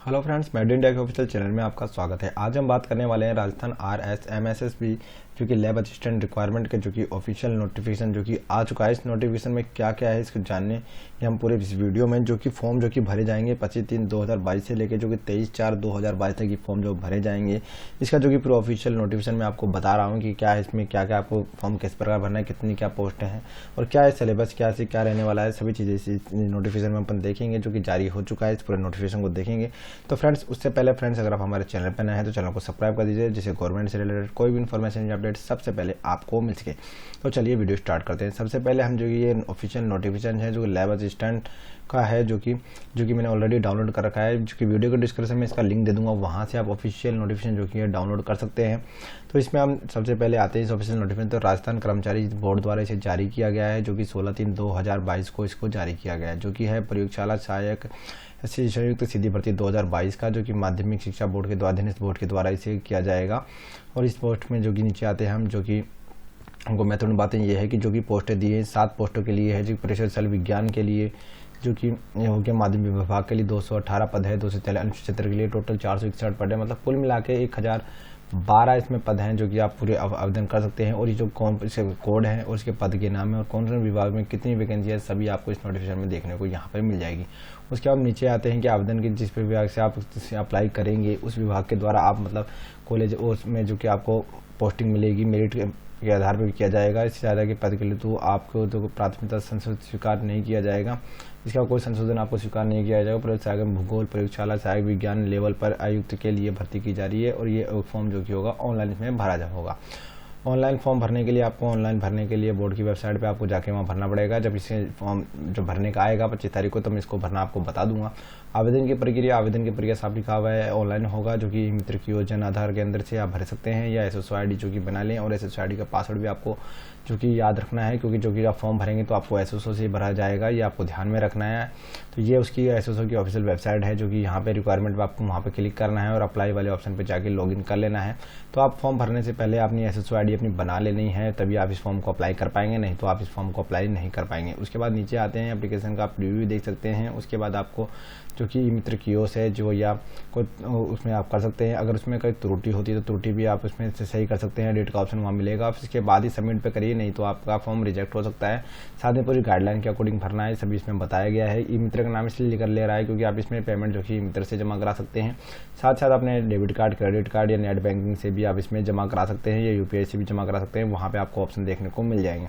Hello friends, made in tech official channel में आपका स्वागत है। आज हम बात करने वाले हैं राजस्थान RSMSSB जो कि लैब असिस्टेंट रिक्वायरमेंट के जो कि ऑफिशियल नोटिफिकेशन जो कि आ चुका है। इस नोटिफिकेशन में क्या क्या है इसको जानने ये हम पूरे इस वीडियो में जो कि फॉर्म जो कि भरे जाएंगे 25/3/2022 से लेकर जो कि 23/4/2022 तक की फॉर्म जो भरे जाएंगे, इसका जो कि पूरा ऑफिशियल नोटिफिकेशन मैं आपको बता रहा हूँ कि क्या है इसमें, क्या क्या आपको फॉर्म किस प्रकार भरना है, कितनी क्या पोस्ट हैं और क्या है सिलेबस, क्या से क्या रहने वाला है, सभी चीज़ें इस नोटिफिकेशन में अपन देखेंगे जो कि जारी हो चुका है। इस पूरे नोटिफिकेशन को देखेंगे। तो फ्रेंड्स, उससे पहले फ्रेंड्स, अगर आप हमारे चैनल पर नए हैं तो चैनल को सब्सक्राइब कर दीजिए, जिससे गवर्नमेंट से रिलेटेड कोई भी इन्फॉर्मेशन या अपडेट सबसे पहले आपको मिल सके। तो चलिए वीडियो स्टार्ट करते हैं। सबसे पहले हम जो ये ऑफिशियल नोटिफिकेशन है जो लैब असिस्टेंट का है, जो कि मैंने ऑलरेडी डाउनलोड कर रखा है, जो कि वीडियो के डिस्क्रिप्शन में इसका लिंक दे दूंगा, वहाँ से आप ऑफिशियल नोटिफिकेशन जो कि है डाउनलोड कर सकते हैं। तो इसमें हम सबसे पहले आते हैं इस ऑफिशियल नोटिफिकेशन। तो राजस्थान कर्मचारी बोर्ड द्वारा इसे जारी किया गया है, जो कि 16/3/2022 को इसको जारी किया गया है, जो कि है प्रयोगशाला सहायक संयुक्त सीधी भर्ती 2022 का, जो कि माध्यमिक शिक्षा बोर्ड के द्वारा, अधीनस्थ बोर्ड के द्वारा इसे किया जाएगा। और इस पोस्ट में जो कि नीचे आते हैं हम, जो कि हमको महत्वपूर्ण बातें ये है कि जो कि पोस्टें दी हैं 7 पोस्टों के लिए है, जो परिषद सल विज्ञान के लिए जो कि हो गया, माध्यमिक विभाग के लिए 218 पद है, 243 अनुसूचित क्षेत्र के लिए टोटल 461 पद है, मतलब कुल मिला के 1012 इसमें पद हैं जो कि आप पूरे आवेदन कर सकते हैं। और ये जो कौन इसके कोड है और इसके पद के नाम है और कौन से विभाग में कितनी वैकेंसी है, सभी आपको इस नोटिफिकेशन में देखने को यहाँ पर मिल जाएगी। उसके बाद नीचे आते हैं कि आवेदन के जिस विभाग से आप अप्लाई करेंगे उस विभाग के द्वारा आप मतलब कॉलेज उसमें जो कि आपको पोस्टिंग मिलेगी, मेरिट के आधार पर भी किया जाएगा। इससे ज़्यादा के पद के लिए तो आपको तो प्राथमिकता संशोधन स्वीकार नहीं किया जाएगा, इसका कोई संशोधन आपको स्वीकार नहीं किया जाएगा। प्रयोगशाला भूगोल प्रयोगशाला सहायक विज्ञान लेवल पर आयुक्त के लिए भर्ती की जा रही है और ये फॉर्म जो कि होगा ऑनलाइन इसमें भरा होगा। ऑनलाइन फॉर्म भरने के लिए आपको बोर्ड की वेबसाइट पे आपको जाके वहाँ भरना पड़ेगा। जब इसे फॉर्म जो भरने का आएगा 25 तारीख को, तो मैं इसको भरना आपको बता दूंगा। आवेदन की प्रक्रिया साफ लिखा हुआ है, ऑनलाइन होगा, जो कि मित्र की योजना आधार के अंदर से आप भर सकते हैं या SSO ID जो कि बना लें। और SSO ID का पासवर्ड भी आपको जो कि याद रखना है, क्योंकि जो कि आप फॉर्म भरेंगे तो आपको SSO से भरा जाएगा, ये आपको ध्यान में रखना है। तो ये उसकी SSO की ऑफिशियल वेबसाइट है, जो कि यहाँ पे रिक्वायरमेंट पर आपको वहाँ पे क्लिक करना है और अप्लाई वाले ऑप्शन पे जाके लॉगिन कर लेना है। तो आप फॉर्म भरने से पहले अपनी SSO ID अपनी बना लेनी है, तभी आप इस फॉर्म को अप्लाई कर पाएंगे, नहीं तो आप इस फॉर्म को अप्लाई नहीं कर पाएंगे। उसके बाद नीचे आते हैं, एप्लीकेशन का आप रिव्यू देख सकते हैं। उसके बाद आपको जो कि मित्र कियोस है जो, या कोई उसमें आप कर सकते हैं। अगर उसमें कोई त्रुटि होती है तो त्रुटि भी आप उसमें से सही कर सकते हैं, एडिट का ऑप्शन वहाँ मिलेगा। इसके बाद ही सबमिट पे करिए, नहीं तो आपका फॉर्म रिजेक्ट हो सकता है। साथ में पूरी गाइडलाइन के अकॉर्डिंग भरना है, सभी इसमें बताया गया है। ई मित्र का नाम इसलिए कर ले रहा है क्योंकि आप इसमें पेमेंट जो कि मित्र से जमा करा सकते हैं। साथ साथ अपने डेबिट कार्ड, क्रेडिट कार्ड या नेट बैंकिंग से भी आप इसमें जमा करा सकते हैं, या UPI से भी जमा करा सकते हैं, वहाँ पर आपको ऑप्शन देखने को मिल जाएंगे।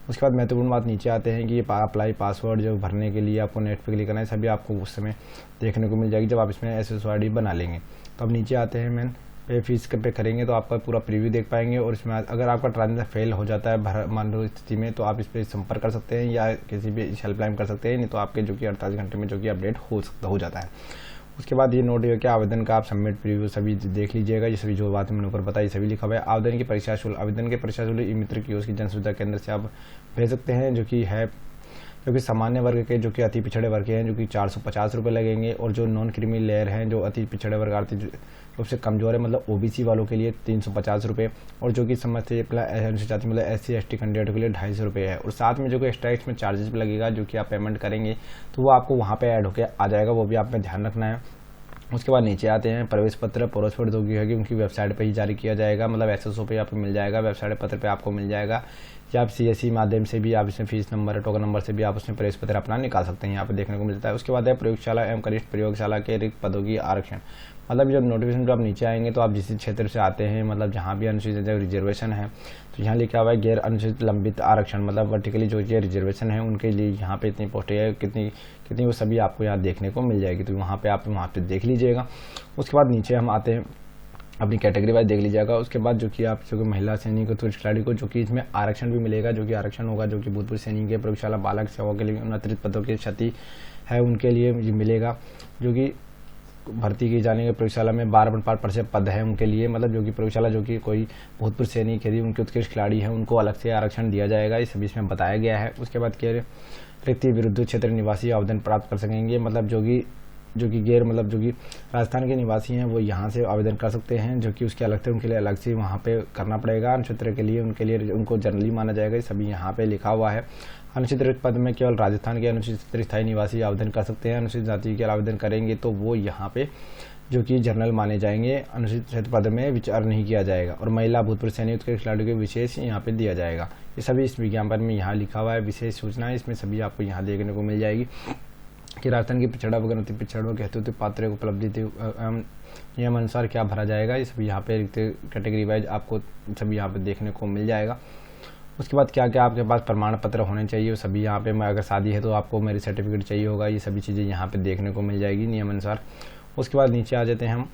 उसके बाद महत्वपूर्ण बात नीचे आते हैं कि ये अप्लाई पासवर्ड जो भरने के लिए आपको नेट पे क्लिक करना है, सभी आपको उस समय देखने को मिल जाएगी जब आप इसमें SSO ID बना लेंगे। तो अब नीचे आते हैं, मैन पे फीस पे करेंगे तो आपका पूरा प्रीव्यू देख पाएंगे। और इसमें अगर आपका ट्रांजेक्शन फेल हो जाता है मान लो स्थिति में, तो आप इस पर संपर्क कर सकते हैं या किसी भी हेल्पलाइन कर सकते हैं, नहीं तो आपके जो कि 48 घंटे में जो कि अपडेट हो जाता है। उसके बाद ये नोट है कि आवेदन का आप सबमिट प्रीव्यू सभी देख लीजिएगा, ये सभी जो बात मैंने ऊपर बताई सभी लिखा हुआ है। आवेदन की परीक्षा शुल्क ई मित्र कियोस्क की जन सुविधा केंद्र से आप भेज सकते हैं, जो कि सामान्य वर्ग के, जो कि अति पिछड़े वर्ग के हैं, जो कि 450 रुपये लगेंगे। और जो नॉन क्रीमी लेयर हैं, जो अति पिछड़े वर्ग आर्थिक रूप से कमजोर है, मतलब OBC वालों के लिए 350 रुपये। और जो कि समझते अनुसूचित जाति मतलब SC ST कैंडिडेट के लिए 250 रुपये है। और साथ में जो कि एक्स्ट्रा इसमें चार्जेस भी लगेगा, जो कि आप पेमेंट करेंगे तो वो आपको वहाँ पर ऐड होकर आ जाएगा, वो भी आप में ध्यान रखना है। उसके बाद नीचे आते हैं, प्रवेश पत्र परोसफोट जो है कि उनकी वेबसाइट पे ही जारी किया जाएगा, मतलब SSO पे आपको मिल जाएगा, वेबसाइट पत्र पे आपको मिल जाएगा, या आप CSE माध्यम से भी आप इसमें फीस नंबर टोकन नंबर से भी आप उसमें प्रवेश पत्र अपना निकाल सकते हैं, यहाँ पे देखने को मिलता है। उसके बाद है प्रयोगशाला एवं कनिष्ठ प्रयोगशाला के रिक्त पदों की आरक्षण, मतलब जब नोटिफिकेशन जब आप नीचे आएंगे तो आप जिस क्षेत्र से आते हैं, मतलब जहाँ भी अनुसूचित रिजर्वेशन है, तो यहाँ लिखा हुआ है गैर अनुसूचित लंबित आरक्षण, मतलब वर्टिकली जो ये रिजर्वेशन है उनके लिए यहाँ पे इतनी पोस्टें है, कितनी वो सभी आपको यहाँ देखने को मिल जाएगी। तो वहाँ पे आप देख लीजिएगा। उसके बाद नीचे हम आते हैं, अपनी कैटेगरी वाइज देख लीजिएगा। उसके बाद जो कि आप जो महिला सैनिक और खिलाड़ी को जो कि इसमें आरक्षण भी मिलेगा, जो कि आरक्षण होगा, जो कि भूतपूर्व सैनिक के प्रयोगशाला बालक सेवा के लिए अतिरिक्त पदों की क्षति है उनके लिए मिलेगा, जो कि भर्ती की जाने के प्रयोगशाला में 12.5% पद है उनके लिए, मतलब जो कि प्रयोगशाला जो कि कोई भूतपूर्व सैनिक यदि उनके उत्कृष्ट खिलाड़ी हैं उनको अलग से आरक्षण दिया जाएगा, ये सभी इसमें बताया गया है। उसके बाद क्या रिक्त विरुद्ध क्षेत्र निवासी आवेदन प्राप्त कर सकेंगे, मतलब जो कि गैर मतलब जो कि राजस्थान के निवासी हैं वो यहाँ से आवेदन कर सकते हैं, जो कि उसके अलग से उनके लिए अलग से वहाँ पे करना पड़ेगा। क्षेत्र के लिए उनको जनरली माना जाएगा, ये सभी यहाँ पे लिखा हुआ है। अनुसूचित रिक्त पद में केवल राजस्थान के अनुसूचित क्षेत्र स्थायी निवासी आवेदन कर सकते हैं। अनुसूचित जाति के आवेदन करेंगे तो वो यहाँ पे जो कि जनरल माने जाएंगे, अनुसूचित क्षेत्र पद में विचार नहीं किया जाएगा। और महिला भूतपूर्व सैनिक के खिलाड़ियों को विशेष यहाँ पे दिया जाएगा। ये सभी इस विज्ञापन में यहाँ लिखा हुआ है, विशेष सूचना है, इसमें सभी आपको यहाँ देखने को मिल जाएगी कि राजस्थान की पिछड़ा वर्ग अति पिछड़ों के हेतु पात्र उपलब्धि नियम अनुसार क्या भरा जाएगा। ये सभी यहाँ पे कैटेगरी वाइज आपको सभी यहाँ पे देखने को मिल जाएगा। उसके बाद क्या क्या आपके पास प्रमाण पत्र होने चाहिए, वो सभी यहाँ पे, अगर शादी है तो आपको मैरिज सर्टिफिकेट चाहिए होगा, ये सभी चीज़ें यहाँ पे देखने को मिल जाएगी नियम अनुसार। उसके बाद नीचे आ जाते हैं हम,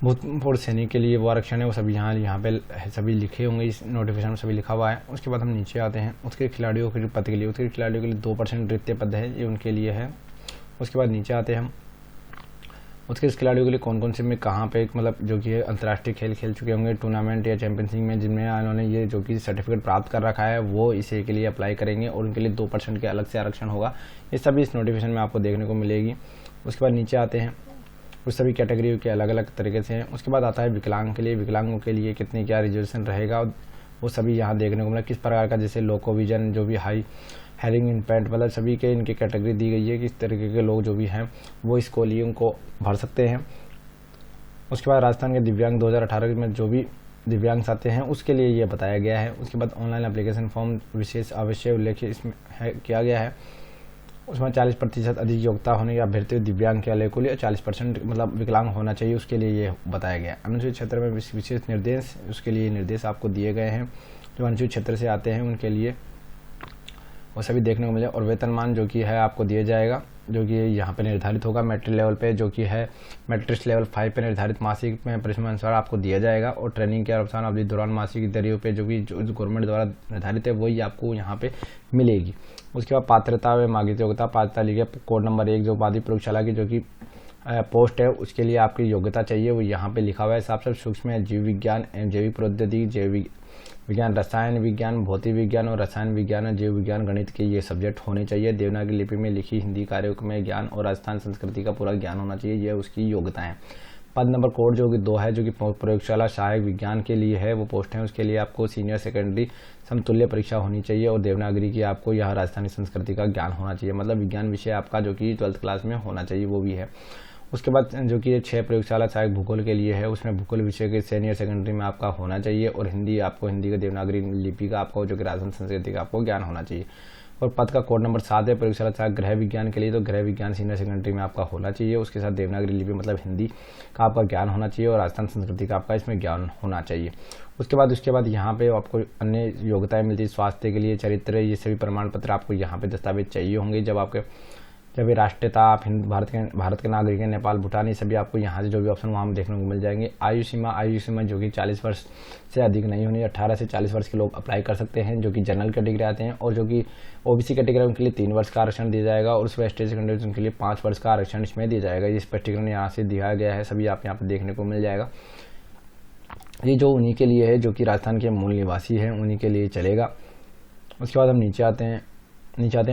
भूतपूर्व सैनिक के लिए वो आरक्षण है वो सभी यहाँ पे सभी लिखे होंगे, इस नोटिफिकेशन में सभी लिखा हुआ है। उसके बाद हम नीचे आते हैं, उसके खिलाड़ियों के पद के लिए, उसके खिलाड़ियों के लिए 2% रिक्त पद है, ये उनके लिए है। उसके बाद नीचे आते हैं हम, उसके इस खिलाड़ियों के लिए कौन कौन से में कहाँ पे मतलब जो कि अंतर्राष्ट्रीय खेल खेल चुके होंगे, टूर्नामेंट या चैंपियनशिप में, जिनमें उन्होंने ये जो कि सर्टिफिकेट प्राप्त कर रखा है वो इसे के लिए अप्लाई करेंगे और उनके लिए 2% के अलग से आरक्षण होगा। ये सभी इस नोटिफिकेशन में आपको देखने को मिलेगी। उसके बाद नीचे आते हैं, उस सभी कैटेगरी के अलग अलग तरीके से हैं। उसके बाद आता है विकलांग के लिए, विकलांगों के लिए कितनी क्या रिजर्वेशन रहेगा वो सभी यहाँ देखने को मिला, किस प्रकार का, जैसे लोकोविजन जो भी हाई हेरिंग इम्पैक्ट मतलब सभी के इनकी कैटेगरी दी गई है, किस तरीके के लोग जो भी हैं वो इसको लिए उनको भर सकते हैं। उसके बाद राजस्थान के दिव्यांग 2018 में जो भी दिव्यांग आते हैं उसके लिए ये बताया गया है। उसके बाद ऑनलाइन एप्लीकेशन फॉर्म विशेष आवश्यक उल्लेख इसमें किया गया है, उसमें 40% अधिक योग्यता होने या अभ्यर्थी दिव्यांग के को लिए 40% मतलब विकलांग होना चाहिए, उसके लिए ये बताया गया है। अनुसूचित क्षेत्र में विशेष निर्देश, उसके लिए निर्देश आपको दिए गए हैं, जो अनुसूचित क्षेत्र से आते हैं उनके लिए वो सभी देखने को मिले। और वेतनमान जो कि है आपको दिया जाएगा, जो कि यहाँ पे निर्धारित होगा मैट्रिक लेवल पे, जो कि है मैट्रिक्स लेवल 5 पे निर्धारित मासिक में परिश्रम अनुसार आपको दिया जाएगा। और ट्रेनिंग के अवसान अवधि दौरान मासिक दरियों पे जो भी जो गवर्नमेंट द्वारा निर्धारित है वही आपको यहाँ पे मिलेगी। उसके बाद पात्रता व मांगित योग्यता, पात्रता लिखिए कोड नंबर 1 जो उपाधि प्रयोगशाला की जो कि पोस्ट है उसके लिए आपकी योग्यता चाहिए, वो यहाँ पे लिखा हुआ है साफ साफ। सूक्ष्म जीव विज्ञान एवं जैविक प्रौद्योगिकी, जैविक विज्ञान, रसायन विज्ञान, भौतिक विज्ञान और रसायन विज्ञान और जीव विज्ञान, गणित के ये सब्जेक्ट होने चाहिए। देवनागरी लिपि में लिखी हिंदी कार्यों में ज्ञान और राजस्थान संस्कृति का पूरा ज्ञान होना चाहिए, ये उसकी योग्यता है। पद नंबर कोड जो कि 2 है, जो कि प्रयोगशाला सहायक विज्ञान के लिए है वो पोस्ट है, उसके लिए आपको सीनियर सेकेंडरी समतुल्य परीक्षा होनी चाहिए और देवनागरी की आपको यह राजस्थानी संस्कृति का ज्ञान होना चाहिए, मतलब विज्ञान विषय आपका जो कि 12th क्लास में होना चाहिए वो भी है। उसके बाद जो कि 6 प्रयोगशाला सहायक भूगोल के लिए है, उसमें भूगोल विषय के सीनियर सेकेंडरी में आपका होना चाहिए और हिंदी आपको हिंदी का देवनागरी लिपि का आपको जो कि राजस्थान संस्कृति का आपको ज्ञान होना चाहिए। और पद का कोड नंबर 7 है प्रयोगशाला सहायक गृह विज्ञान के लिए, तो गृह विज्ञान सीनियर सेकेंडरी में आपका होना चाहिए, उसके साथ देवनागरी लिपि मतलब हिंदी का आपका ज्ञान होना चाहिए और राजस्थान संस्कृति का आपका इसमें ज्ञान होना चाहिए। उसके बाद यहाँ पे आपको अन्य योग्यताएं मिलती है, स्वास्थ्य के लिए, चरित्र, ये सभी प्रमाण पत्र आपको यहाँ पे दस्तावेज चाहिए होंगे। जब ये राष्ट्रीयता आप भारत के नागरिक हैं, नेपाल, भूटान, ये सभी आपको यहाँ से जो भी ऑप्शन वहाँ देखने को मिल जाएंगे। आयु सीमा जो कि 40 वर्ष से अधिक नहीं होनी, 18 से 40 वर्ष के लोग अप्लाई कर सकते हैं जो कि जनरल कैटेगरी आते हैं, और जो कि ओबीसी कैटेगरी उनके लिए 3 वर्ष का आरक्षण दिया जाएगा और उसमें एसटी सेकेंडरी उनके लिए 5 वर्ष का आरक्षण इसमें दिया जाएगा। ये स्पष्टीकरण यहाँ से दिया गया है, सभी आप यहाँ पर देखने को मिल जाएगा। ये जो उन्हीं के लिए है जो कि राजस्थान के मूल निवासी हैं उन्हीं के लिए चलेगा। उसके बाद हम नीचे आते हैं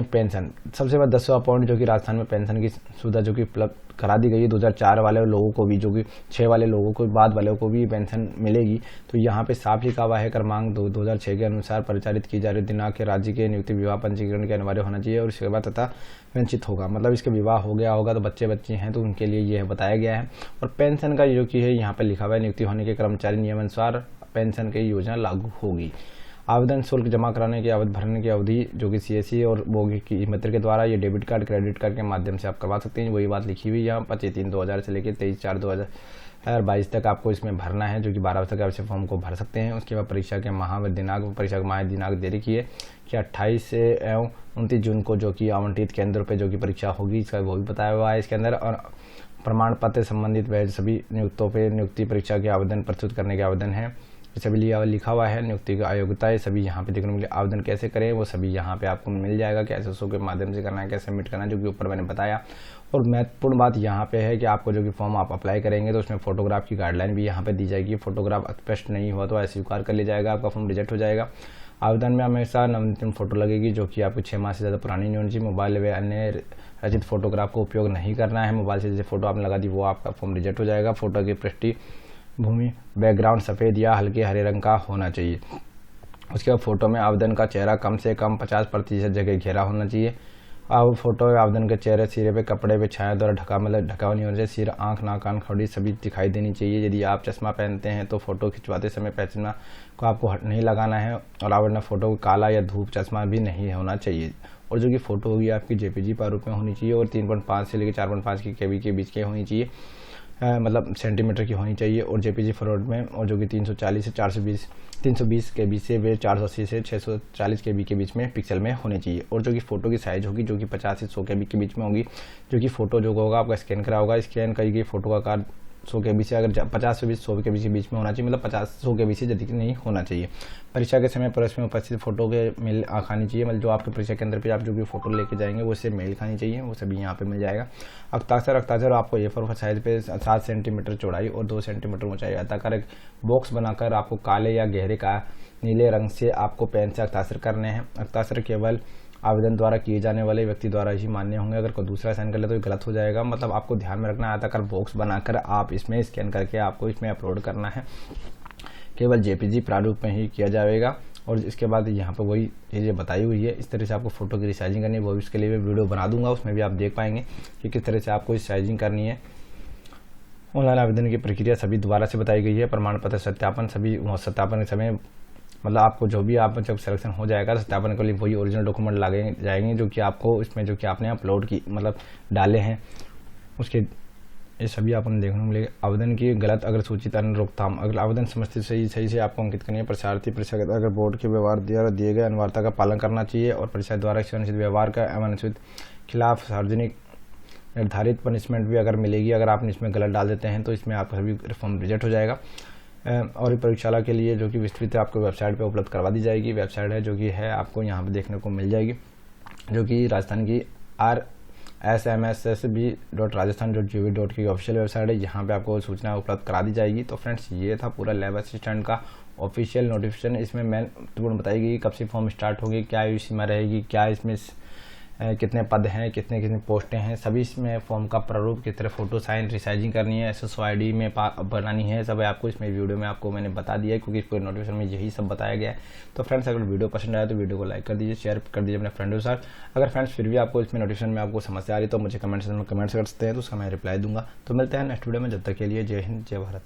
पेंशन। सबसे बड़ा 10वां पॉइंट जो कि राजस्थान में पेंशन की सुविधा जो कि उपलब्ध करा दी गई है 2004 वाले लोगों को भी, जो कि 6 वाले लोगों को बाद वालों को भी पेंशन मिलेगी। तो यहाँ पे साफ लिखा हुआ है क्रमांक 2006 के अनुसार परिचालित की जा रही दिनांक के राज्य के नियुक्ति विवाह पंजीकरण के अनिवार्य होना चाहिए और इसके बाद तथा वंचित होगा, मतलब इसका विवाह हो गया होगा तो बच्चे हैं तो उनके लिए यह बताया गया है। और पेंशन का जो कि है यहाँ पे लिखा हुआ है नियुक्ति होने के कर्मचारी नियमानुसार पेंशन की योजना लागू होगी। आवेदन शुल्क जमा कराने की अवधि भरने की अवधि जो कि सीएससी और बोगी की मित्र के द्वारा ये डेबिट कार्ड क्रेडिट कार्ड के माध्यम से आप करवा सकते हैं। वही बात लिखी हुई है यहाँ 25/3/2000 से लेकर 23/4/2022 तक आपको इसमें भरना है, जो कि 12 बजे तक आप इस फॉर्म को भर सकते हैं। उसके बाद परीक्षा के माह दिनांक दे रखी है कि 28 से एवं 29 जून को जो कि आवंटित केंद्रों पर जो कि परीक्षा होगी इसका वो भी बताया हुआ है इसके अंदर। और प्रमाण पत्र संबंधित वह सभी नियुक्तों पर नियुक्ति परीक्षा के आवेदन प्रस्तुत करने के आवेदन है सभी लिखा हुआ है। नियुक्ति का अयोग्यता है सभी यहाँ पे देखने को मिले। आवेदन कैसे करें वो सभी यहाँ पे आपको मिल जाएगा, कैसे एसएसओ के माध्यम से करना है, कैसे सबमिट करना है, जो कि ऊपर मैंने बताया। और महत्वपूर्ण बात यहाँ पे है कि आपको जो कि फॉर्म आप अप्लाई करेंगे तो उसमें फोटोग्राफ की गाइडलाइन भी यहाँ पे दी जाएगी। फोटोग्राफ स्पष्ट नहीं हुआ तो अस्वीकार कर लिया जाएगा, आपका फॉर्म रिजेक्ट हो जाएगा। आवेदन में हमेशा नवीनतम फोटो लगेगी जो कि आपको 6 माह से ज़्यादा पुरानी नहीं होनी चाहिए। मोबाइल व अन्य रचित फोटोग्राफ का उपयोग नहीं करना है। मोबाइल से जैसे फोटो आपने लगा दी वो आपका फॉर्म रिजेक्ट हो जाएगा। फोटो की पृष्ठभूमि बैकग्राउंड सफ़ेद या हल्के हरे रंग का होना चाहिए। उसके बाद फ़ोटो में आवेदन का चेहरा कम से कम 50% जगह घेरा होना चाहिए। अब फोटो में आवेदन के चेहरे सिरे पे कपड़े पे छाया द्वारा ढका, मतलब ढका नहीं होना चाहिए। सिर, आंख, नाक, कान, खड़ी सभी दिखाई देनी चाहिए। यदि आप चश्मा पहनते हैं तो फोटो खिंचवाते समय चश्मा को आपको हट नहीं लगाना है, और आवेदन फोटो काला या धूप चश्मा भी नहीं होना चाहिए। और जो कि फ़ोटो होगी आपकी जेपीजी प्रारूप में होनी चाहिए, और 3.5 से लेकर 4.5 की केबी के बीच की होनी चाहिए, मतलब सेंटीमीटर की होनी चाहिए। और जेपीजी फॉर्मेट में, और जो कि 340 से 320 के बीच से वे 480 से 640 के बी के बीच में पिक्सल में होनी चाहिए। और जो कि फ़ोटो की साइज़ होगी जो कि 50 से 100 के बी के बीच में होगी। जो कि फ़ोटो जो होगा आपका स्कैन करा होगा, स्कैन करी गई फ़ोटो का आकार 100 के बी से, अगर 50 से 100 के बीच में होना चाहिए, मतलब 50-100 के बीच से अधिक नहीं होना चाहिए। परीक्षा के समय पर इसमें उपस्थित फोटो के मेल खानी चाहिए, मतलब जो आपके परीक्षा केंद्र पे आप जो भी फोटो लेके जाएंगे वो इससे मेल खानी चाहिए, वो सभी यहाँ पे मिल जाएगा। अक्ताक्षर आपको A4 साइज पे 7 सेंटीमीटर चौड़ाई और 2 सेंटीमीटर ऊंचाई आताकार एक बॉक्स बनाकर आपको काले या गहरे का नीले रंग से आपको पेन से हस्ताक्षर करने हैं। हस्ताक्षर केवल आवेदन द्वारा किए जाने वाले व्यक्ति द्वारा ही मान्य होंगे। अगर कोई दूसरा साइन कर ले तो ये गलत हो जाएगा। मतलब आपको ध्यान में रखना, आताकार बॉक्स बनाकर आप इसमें स्कैन करके आपको इसमें अपलोड करना है। केवल जेपीजी प्रारूप में ही किया जाएगा। और इसके बाद यहाँ पर वही चीज़ें बताई हुई है, इस तरह से आपको फोटो की रिसाइजिंग करनी है। वो इसके लिए वीडियो बना दूंगा, उसमें भी आप देख पाएंगे कि किस तरह से आपको रिसाइजिंग करनी है। ऑनलाइन आवेदन की प्रक्रिया सभी दोबारा से बताई गई है। प्रमाण पत्र सत्यापन, सभी सत्यापन के समय, मतलब आपको जो भी आप जब सिलेक्शन हो जाएगा सत्यापन के लिए वही ओरिजिनल डॉक्यूमेंट लागे जाएंगे जो कि आपको इसमें जो कि आपने अपलोड की, मतलब डाले हैं, उसके ये सभी आपको देखने को मिलेगा। आवेदन की गलत अगर सूचित अन्य रोकथाम, अगर आवेदन समझते सही से आपको अंकित करनी है। परीक्षार्थी परीक्षा अगर बोर्ड के व्यवहार द्वारा दिए गए अनिवार्यता का पालन करना चाहिए, और परीक्षा द्वारा अनुचित व्यवहार का अनुचित खिलाफ सार्वजनिक निर्धारित पनिशमेंट भी अगर मिलेगी। अगर आप इसमें गलत डाल देते हैं तो इसमें आपका सभी फॉर्म रिजेक्ट हो जाएगा। और प्रयोगशाला के लिए जो कि विस्तृत आपको वेबसाइट पे उपलब्ध करवा दी जाएगी। वेबसाइट है जो कि है आपको यहाँ पे देखने को मिल जाएगी, जो कि राजस्थान की RSMSSB.rajasthan.gov.in की ऑफिशियल वेबसाइट है। यहाँ पे आपको सूचना उपलब्ध करा दी जाएगी। तो फ्रेंड्स ये था पूरा लैब असिस्टेंट का ऑफिशियल नोटिफिकेशन। इसमें महत्वपूर्ण बताई गई कब से फॉर्म स्टार्ट होगी, क्या आयु सीमा रहेगी, क्या इसमें कितने पद हैं, कितने पोस्टें हैं, सभी इसमें फॉर्म का प्रारूप, किस तरह फोटो साइन रिसाइजिंग करनी है, SSO ID में बनानी है, सब आपको इसमें वीडियो में आपको मैंने बता दिया है, क्योंकि पूरे नोटिफिकेशन में यही सब बताया गया है। तो फ्रेंड्स अगर वीडियो पसंद आया तो वीडियो को लाइक कर दीजिए, शेयर कर दीजिए अपने फ्रेंडों के साथ। अगर फ्रेंड्स फिर भी आपको इसमें नोटिफिकेशन में आपको समस्या आ रही तो मुझे कमेंट सेक्शन में कमेंट्स कर सकते हैं, तो उसका मैं रिप्लाई दूंगा। तो मिलते हैं नेक्स्ट वीडियो में, जब तक के लिए जय हिंद, जय भारत।